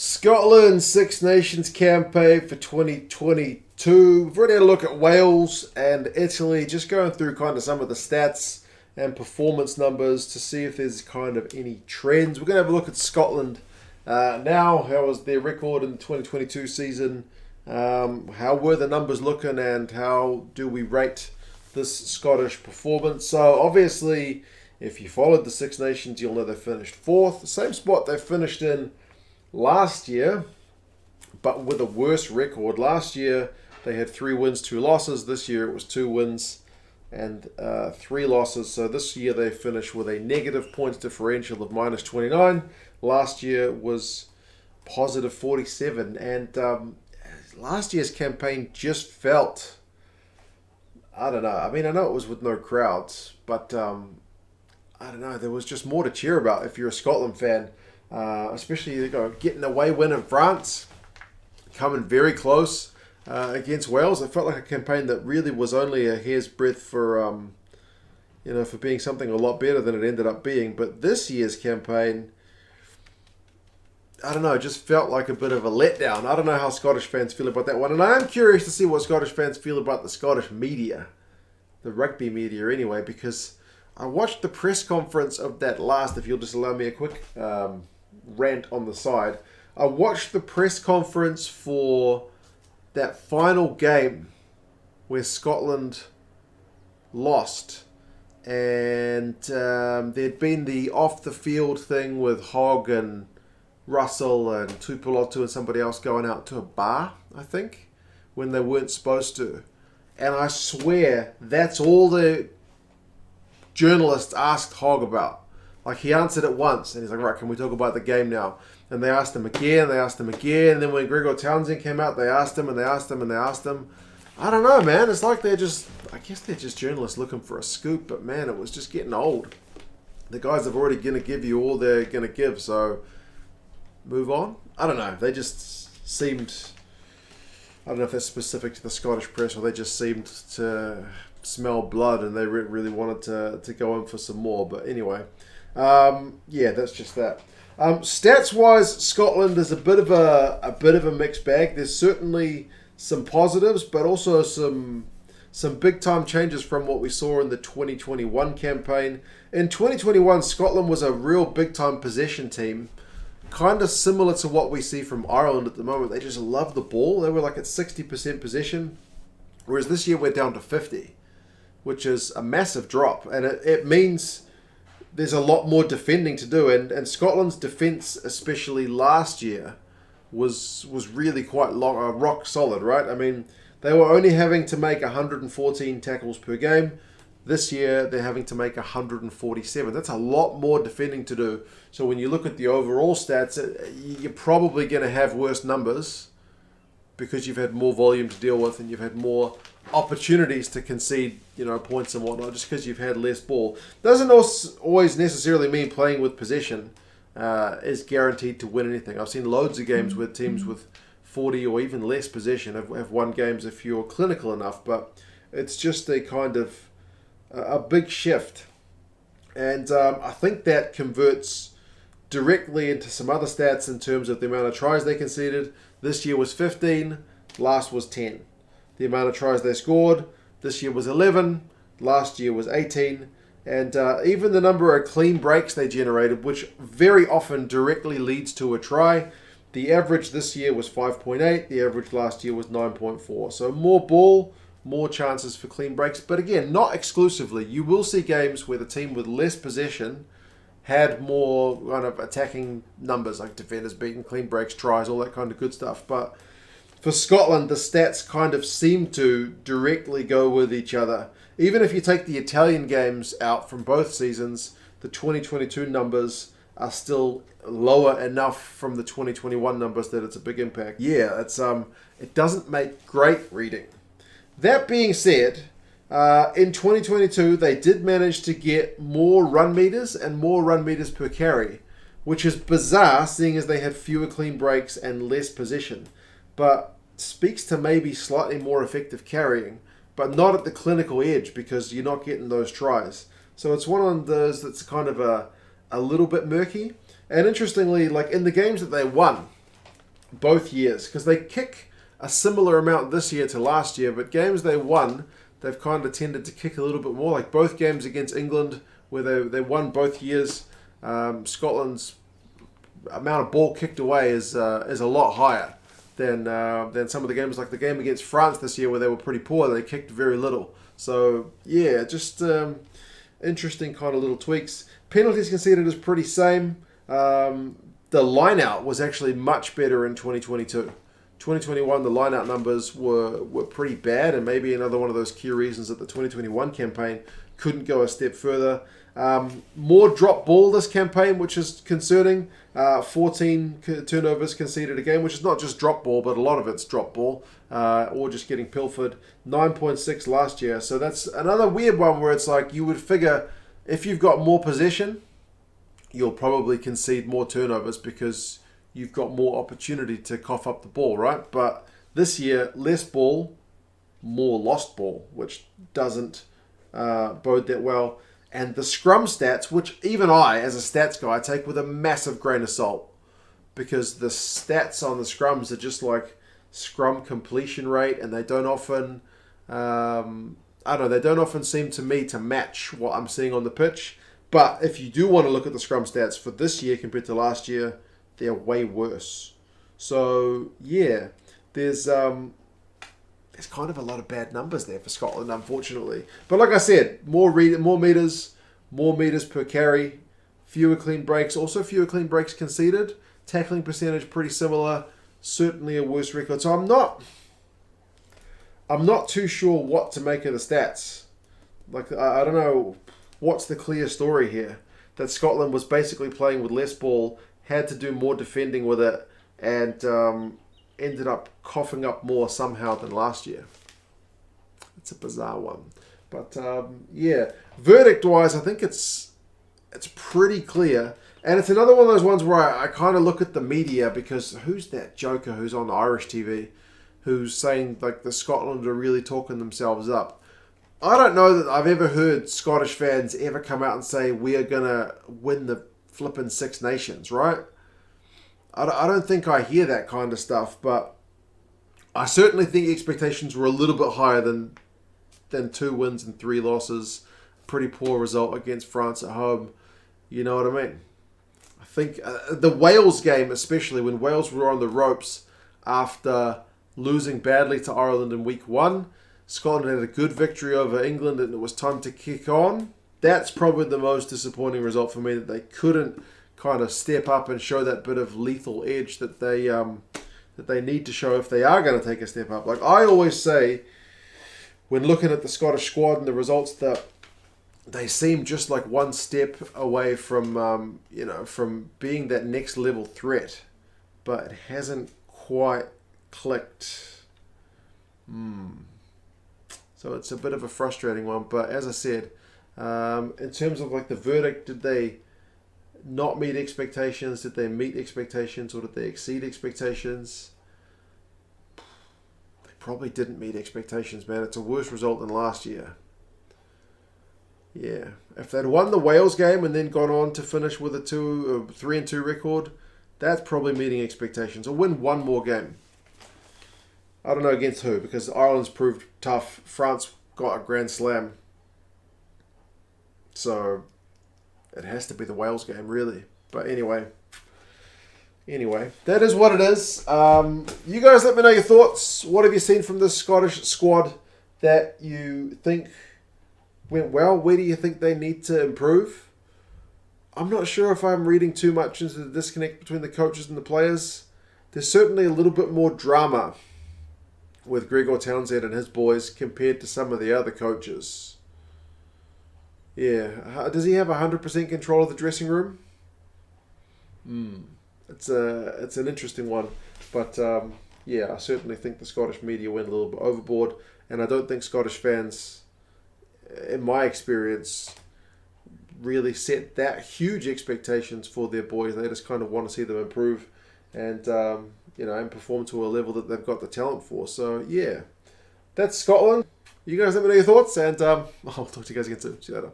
Scotland Six Nations campaign for 2022. We've already had a look at Wales and Italy, just going through kind of some of the stats and performance numbers to see if there's kind of any trends. We're going to have a look at Scotland now. How was their record in the 2022 season? How were the numbers looking, and how do we rate this Scottish performance? So obviously, if you followed the Six Nations, you'll know they finished fourth. The same spot they finished in last year, but with a worse record. Last year they had 3 wins, 2 losses. This year it was 2 wins and 3 losses. So this year they finished with a negative points differential of minus 29. Last year was positive 47. And last year's campaign just felt, I don't know. I mean, I know it was with no crowds, but I don't know. There was just more to cheer about if you're a Scotland fan. Especially getting a away win in France, coming very close against Wales. It felt like a campaign that really was only a hair's breadth for for being something a lot better than it ended up being. But this year's campaign, I don't know, just felt like a bit of a letdown. I don't know how Scottish fans feel about that one, and I am curious to see what Scottish fans feel about the Scottish media, the rugby media anyway, because I watched the press conference of that last, if you'll just allow me a quick rant on the side. I watched the press conference for that final game where Scotland lost, and there'd been the off the field thing with Hogg and Russell and Tupulotu and somebody else going out to a bar, I think, when they weren't supposed to. And I swear that's all the journalists asked Hogg about. Like, he answered it once, and he's like, right, can we talk about the game now? And they asked him again, and then when Gregor Townsend came out, they asked him, and they asked him, and they asked him. I don't know, man. It's like I guess they're just journalists looking for a scoop, but man, it was just getting old. The guys are already going to give you all they're going to give, so move on? I don't know. They just seemed, I don't know if that's specific to the Scottish press, or they just seemed to smell blood, and they really wanted to go in for some more. But anyway, that's just that. Stats wise, Scotland is a bit of a mixed bag. There's certainly some positives, but also some big time changes from what we saw in the 2021 campaign. In 2021, Scotland was a real big time possession team, kind of similar to what we see from Ireland at the moment. They just love the ball. They were like at 60% possession, whereas this year we're down to 50%. Which is a massive drop, and it means there's a lot more defending to do, and Scotland's defence, especially last year, was really quite rock solid, right? I mean, they were only having to make 114 tackles per game. This year, they're having to make 147. That's a lot more defending to do. So when you look at the overall stats, you're probably going to have worse numbers because you've had more volume to deal with, and you've had more opportunities to concede, points and whatnot, just because you've had less ball. Doesn't always necessarily mean playing with possession is guaranteed to win anything. I've seen loads of games where teams with 40 or even less possession have won games if you're clinical enough, but it's just a kind of a big shift. And I think that converts directly into some other stats in terms of the amount of tries they conceded. This year was 15, last was 10. The amount of tries they scored, this year was 11, last year was 18. And even the number of clean breaks they generated, which very often directly leads to a try, the average this year was 5.8, the average last year was 9.4. So more ball, more chances for clean breaks. But again, not exclusively. You will see games where the team with less possession had more kind of attacking numbers, like defenders beating, clean breaks, tries, all that kind of good stuff. But for Scotland, the stats kind of seem to directly go with each other. Even if you take the Italian games out from both seasons, the 2022 numbers are still lower enough from the 2021 numbers that it's a big impact. Yeah, it doesn't make great reading. That being said, in 2022, they did manage to get more run meters and more run meters per carry, which is bizarre, seeing as they had fewer clean breaks and less possession. But speaks to maybe slightly more effective carrying, but not at the clinical edge because you're not getting those tries. So it's one of those that's kind of a little bit murky. And interestingly, like in the games that they won, both years, because they kick a similar amount this year to last year, but games they won, they've kind of tended to kick a little bit more. Like both games against England, where they won both years, Scotland's amount of ball kicked away is a lot higher than some of the games. Like the game against France this year, where they were pretty poor, they kicked very little. So yeah, just interesting kind of little tweaks. Penalties conceded is pretty same. The line-out was actually much better in 2022. 2021, the line-out numbers were pretty bad, and maybe another one of those key reasons that the 2021 campaign couldn't go a step further. More drop ball this campaign, which is concerning. 14 turnovers conceded a game, which is not just drop ball, but a lot of it's drop ball, or just getting pilfered. 9.6 last year. So that's another weird one where it's like you would figure if you've got more possession, you'll probably concede more turnovers because you've got more opportunity to cough up the ball, right? But this year, less ball, more lost ball, which doesn't bode that well. And the scrum stats, which even I, as a stats guy, take with a massive grain of salt, because the stats on the scrums are just like scrum completion rate, and they don't often, they don't often seem to me to match what I'm seeing on the pitch. But if you do want to look at the scrum stats for this year compared to last year, they're way worse. So yeah, there's kind of a lot of bad numbers there for Scotland, unfortunately. But like I said, more meters per carry, fewer clean breaks, also fewer clean breaks conceded. Tackling percentage pretty similar, certainly a worse record. So I'm not too sure what to make of the stats. Like I don't know what's the clear story here. That Scotland was basically playing with less ball, had to do more defending with it, and ended up coughing up more somehow than last year. It's a bizarre one. But yeah, verdict-wise, I think it's pretty clear. And it's another one of those ones where I kind of look at the media, because who's that joker who's on Irish TV who's saying like the Scotland are really talking themselves up? I don't know that I've ever heard Scottish fans ever come out and say we are going to win the flippin' Six Nations, right? I don't think I hear that kind of stuff, but I certainly think expectations were a little bit higher than 2 wins and 3 losses. Pretty poor result against France at home. You know what I mean? I think the Wales game, especially when Wales were on the ropes after losing badly to Ireland in week 1, Scotland had a good victory over England and it was time to kick on. That's probably the most disappointing result for me, that they couldn't kind of step up and show that bit of lethal edge that they need to show if they are going to take a step up. Like I always say, when looking at the Scottish squad and the results, that they seem just like one step away from from being that next level threat, but it hasn't quite clicked. So it's a bit of a frustrating one. But as I said, in terms of like the verdict, did they not meet expectations? Did they meet expectations, or did they exceed expectations? They probably didn't meet expectations, man. It's a worse result than last year. Yeah, if they'd won the Wales game and then gone on to finish with a 3-2 record, that's probably meeting expectations. Or win one more game. I don't know against who, because Ireland's proved tough. France got a grand slam. So it has to be the Wales game, really. But anyway, that is what it is. You guys let me know your thoughts. What have you seen from this Scottish squad that you think went well? Where do you think they need to improve? I'm not sure if I'm reading too much into the disconnect between the coaches and the players. There's certainly a little bit more drama with Gregor Townsend and his boys compared to some of the other coaches. Yeah. Does he have 100% control of the dressing room? It's an interesting one. But yeah, I certainly think the Scottish media went a little bit overboard. And I don't think Scottish fans, in my experience, really set that huge expectations for their boys. They just kind of want to see them improve and and perform to a level that they've got the talent for. So yeah, that's Scotland. You guys let me know your thoughts, and I'll talk to you guys again soon. See you later.